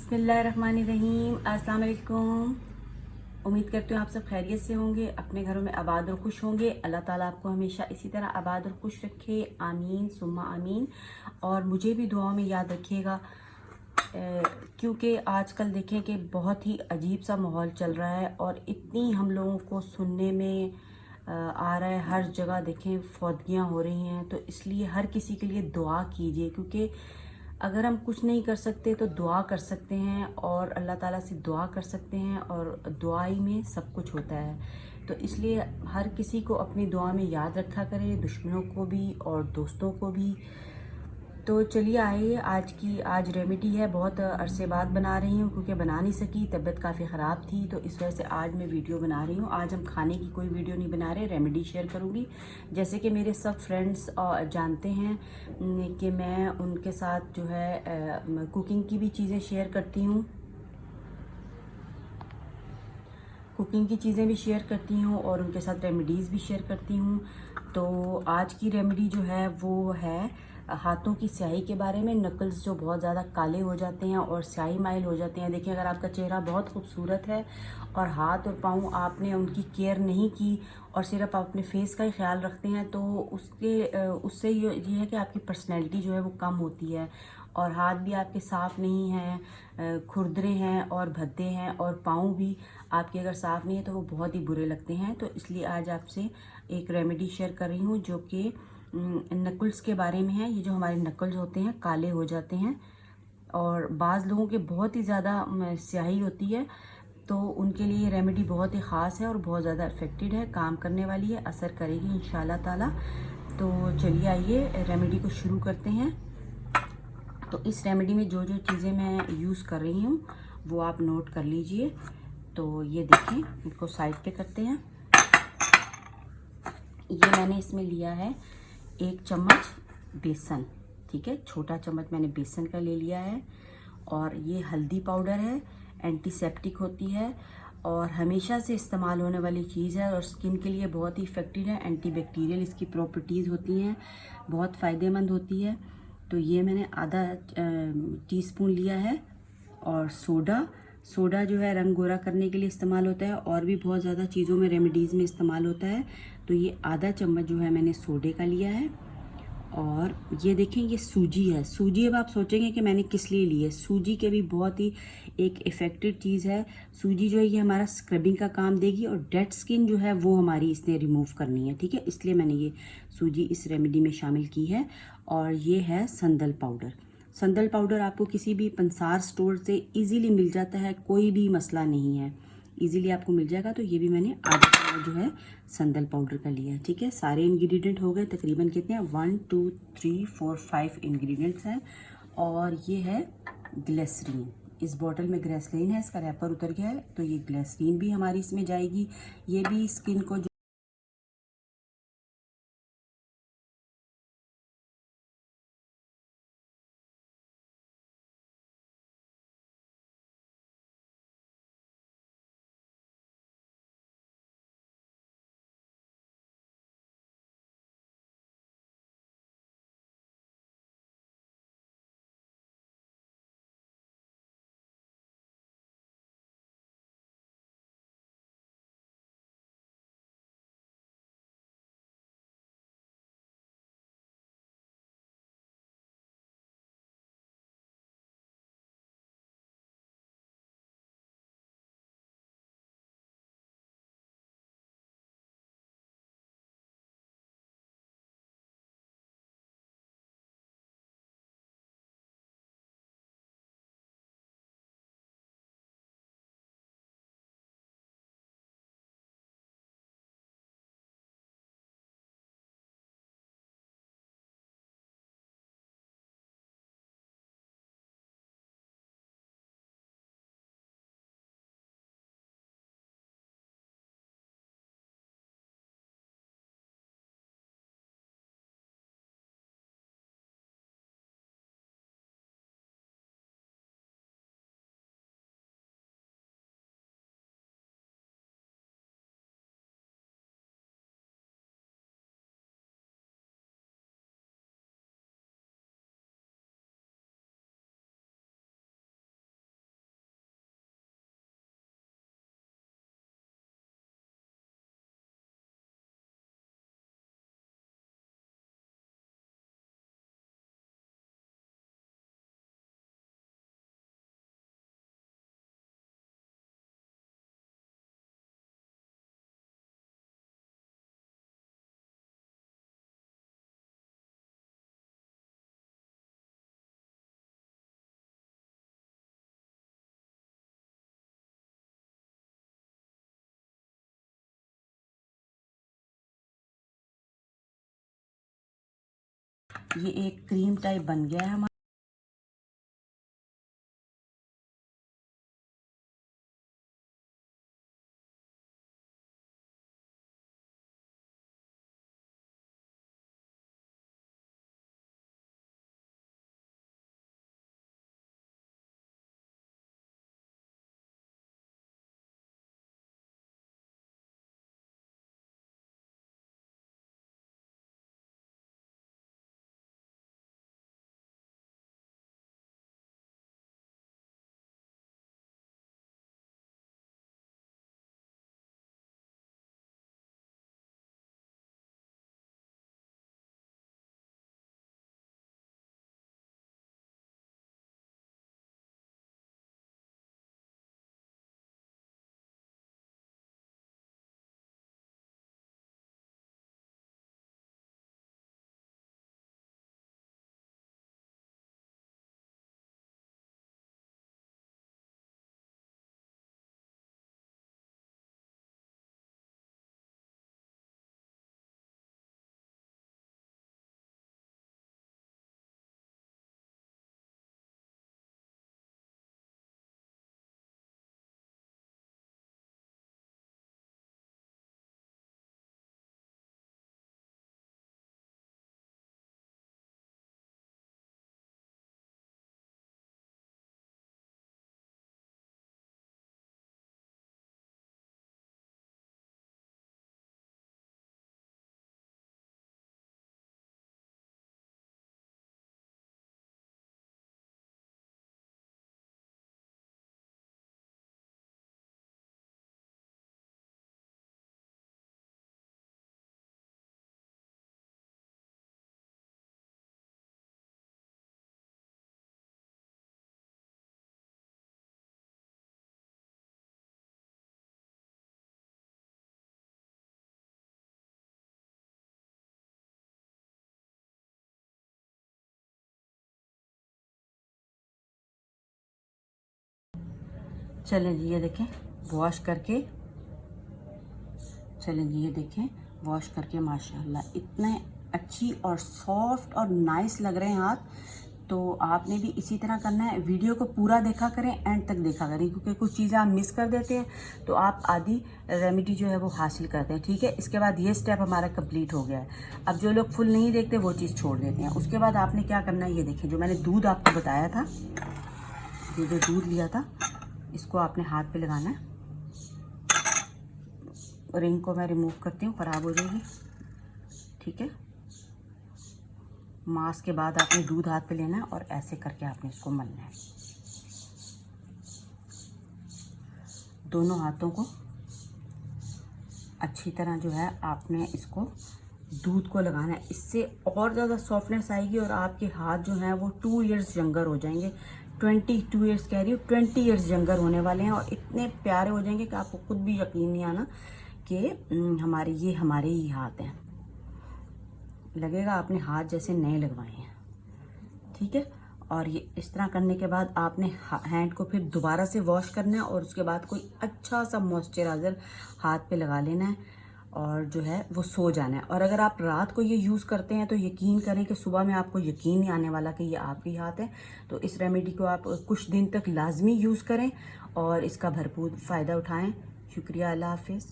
बिस्मिल्लाहिर्रहमानिर्रहीम। अस्सलाम वालेकुम। उम्मीद करती हूँ आप सब खैरियत से होंगे, अपने घरों में आबाद और खुश होंगे। अल्लाह ताला आपको हमेशा इसी तरह आबाद और खुश रखे, आमीन सुम्मा आमीन। और मुझे भी दुआओं में याद रखिएगा, क्योंकि आजकल देखें कि बहुत ही अजीब सा माहौल चल रहा है और इतनी हम लोगों को सुनने में आ रहा है, हर जगह देखें फौतगियाँ हो रही हैं। तो इसलिए हर किसी के लिए दुआ कीजिए, क्योंकि अगर हम कुछ नहीं कर सकते तो दुआ कर सकते हैं और अल्लाह ताला से दुआ कर सकते हैं, और दुआ ही में सब कुछ होता है। तो इसलिए हर किसी को अपनी दुआ में याद रखा करें, दुश्मनों को भी और दोस्तों को भी। तो चलिए आइए, आज रेमेडी है, बहुत अरसे बाद बना रही हूँ क्योंकि बना नहीं सकी, तबीयत काफ़ी ख़राब थी, तो इस वजह से आज मैं वीडियो बना रही हूँ। आज हम खाने की कोई वीडियो नहीं बना रहे, रेमेडी शेयर करूँगी। जैसे कि मेरे सब फ्रेंड्स जानते हैं कि मैं उनके साथ जो है कुकिंग की भी चीज़ें शेयर करती हूँ, कुकिंग की चीज़ें भी शेयर करती हूँ और उनके साथ रेमेडीज़ भी शेयर करती हूँ। तो आज की रेमेडी जो है वो है हाथों की स्याही के बारे में। नकल्स जो बहुत ज़्यादा काले हो जाते हैं और स्याही माइल हो जाते हैं। देखिए, अगर आपका चेहरा बहुत खूबसूरत है और हाथ और पाँव आपने उनकी केयर नहीं की और सिर्फ आप अपने फेस का ही ख्याल रखते हैं, तो उससे ये है कि आपकी पर्सनैलिटी जो है वो कम होती है। और हाथ भी आपके साफ़ नहीं हैं, खुरदरे हैं और भद्दे हैं, और पाँव भी आपके अगर साफ़ नहीं है तो वो बहुत ही बुरे लगते हैं। तो इसलिए आज आपसे एक रेमेडी शेयर कर रही हूँ जो कि नकुल्स के बारे में है। ये जो हमारे नकल्स होते हैं काले हो जाते हैं और बाज़ लोगों के बहुत ही ज़्यादा स्याही होती है, तो उनके लिए ये रेमेडी बहुत ही ख़ास है और बहुत ज़्यादा इफ़ेक्टिव है, काम करने वाली है, असर करेगी इंशाल्लाह ताला। तो चलिए आइए रेमेडी को शुरू करते हैं। तो इस रेमेडी में जो जो चीज़ें मैं यूज़ कर रही हूँ वो आप नोट कर लीजिए। तो ये देखें, इनको साइड पे करते हैं। ये मैंने इसमें लिया है 1 चम्मच बेसन, ठीक है, छोटा चम्मच मैंने बेसन का ले लिया है। और ये हल्दी पाउडर है, एंटीसेप्टिक होती है और हमेशा से इस्तेमाल होने वाली चीज़ है और स्किन के लिए बहुत ही इफ़ेक्टिव है। एंटीबैक्टीरियल इसकी प्रॉपर्टीज़ होती हैं, बहुत फ़ायदेमंद होती है। तो ये मैंने आधा टीस्पून लिया है। और सोडा जो है रंग गोरा करने के लिए इस्तेमाल होता है और भी बहुत ज़्यादा चीज़ों में रेमेडीज़ में इस्तेमाल होता है। तो ये आधा चम्मच जो है मैंने सोडे का लिया है। और ये देखें, ये सूजी है। सूजी, अब आप सोचेंगे कि मैंने किस लिए ली है, सूजी के भी बहुत ही एक इफ़ेक्टिव चीज़ है। सूजी जो है ये हमारा स्क्रबिंग का काम देगी और डेड स्किन जो है वो हमारी इसने रिमूव करनी है, ठीक है, इसलिए मैंने ये सूजी इस रेमेडी में शामिल की है। और ये है संदल पाउडर। संदल पाउडर आपको किसी भी पंसार स्टोर से इजीली मिल जाता है, कोई भी मसला नहीं है, इजीली आपको मिल जाएगा। तो ये भी मैंने आधा चम्मच जो है संदल पाउडर का लिया है, ठीक है। सारे इंग्रेडिएंट हो गए तकरीबन, कितने हैं, 1 2 3 4 5 इंग्रेडिएंट्स हैं। और ये है ग्लिसरीन, इस बॉटल में ग्लिसरीन है, इसका रैपर उतर गया है, तो ये ग्लिसरीन भी हमारी इसमें जाएगी। ये भी स्किन को ये एक क्रीम टाइप बन गया है हमारा। चलें जी, ये देखें वॉश करके, चलें जी ये देखें वॉश करके माशाल्लाह इतने अच्छी और सॉफ्ट और नाइस लग रहे हैं हाथ। तो आपने भी इसी तरह करना है। वीडियो को पूरा देखा करें, एंड तक देखा करें, क्योंकि कुछ चीज़ें आप मिस कर देते हैं तो आप आधी रेमेडी जो है वो हासिल करते हैं। ठीक है, इसके बाद ये स्टेप हमारा कंप्लीट हो गया है। अब जो लोग फुल नहीं देखते वो चीज़ छोड़ देते हैं। उसके बाद आपने क्या करना है, ये देखें जो मैंने दूध आपको बताया था, ये जो दूध लिया था इसको आपने हाथ पे लगाना है। रिंग को मैं रिमूव करती हूँ, ख़राब हो जाएगी। ठीक है, मास के बाद आपने दूध हाथ पे लेना है और ऐसे करके आपने इसको मलना है। दोनों हाथों को अच्छी तरह जो है आपने इसको दूध को लगाना है। इससे और ज़्यादा सॉफ्टनेस आएगी और आपके हाथ जो हैं वो 2 इयर्स यंगर हो जाएंगे। 22 इयर्स कह रही हूँ, 20 इयर्स यंगर होने वाले हैं और इतने प्यारे हो जाएंगे कि आपको खुद भी यकीन नहीं आना कि हमारे ही हाथ हैं। लगेगा आपने हाथ जैसे नए लगवाए हैं। ठीक है, और ये इस तरह करने के बाद आपने हैंड को फिर दोबारा से वॉश करना है और उसके बाद कोई अच्छा सा मॉइस्चराइज़र हाथ पे लगा लेना है और जो है वो सो जाना है। और अगर आप रात को ये यूज़ करते हैं तो यकीन करें कि सुबह में आपको यकीन नहीं आने वाला कि ये आपके हाथ है। तो इस रेमेडी को आप कुछ दिन तक लाजमी यूज़ करें और इसका भरपूर फ़ायदा उठाएँ। शुक्रिया, अल्लाह हाफिज़।